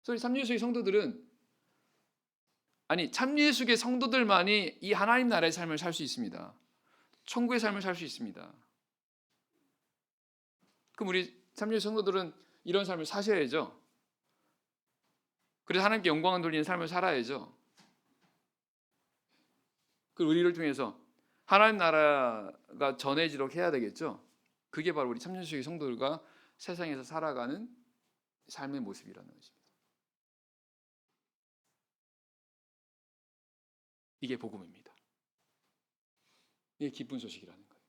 그래서 참예수의 성도들은 참예수의 성도들만이 이 하나님 나라의 삶을 살 수 있습니다. 천국의 삶을 살 수 있습니다. 그럼 우리 참예수 성도들은 이런 삶을 사셔야죠. 그래서 하나님께 영광을 돌리는 삶을 살아야죠. 그리고 우리를 통해서 하나님 나라가 전해지도록 해야 되겠죠. 그게 바로 우리 참여주의 성도들과 세상에서 살아가는 삶의 모습이라는 것입니다. 이게 복음입니다. 이게 기쁜 소식이라는 거예요.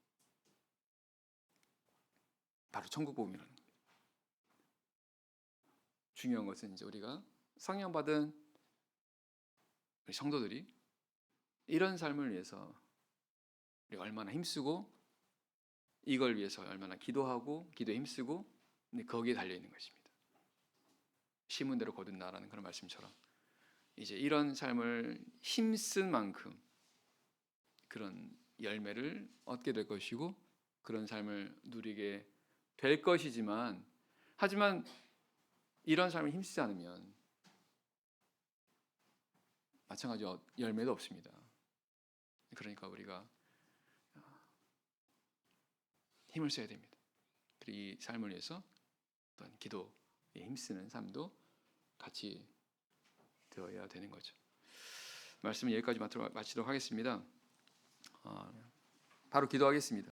바로 천국 복음이라는 거예요. 중요한 것은 이제 우리가 성령 받은 우리 성도들이 이런 삶을 위해서 우리가 얼마나 힘쓰고 이걸 위해서 얼마나 기도하고 기도에 힘쓰고 거기에 달려 있는 것입니다. 심은 대로 거둔다라는 그런 말씀처럼 이제 이런 삶을 힘쓴 만큼 그런 열매를 얻게 될 것이고 그런 삶을 누리게 될 것이지만 하지만 이런 삶을 힘쓰지 않으면 마찬가지로 열매도 없습니다. 그러니까 우리가 힘을 써야 됩니다. 그리고 이 삶을 위해서 어떤 기도에 힘쓰는 삶도 같이 되어야 되는 거죠. 말씀은 여기까지 마치도록 하겠습니다. 바로 기도하겠습니다.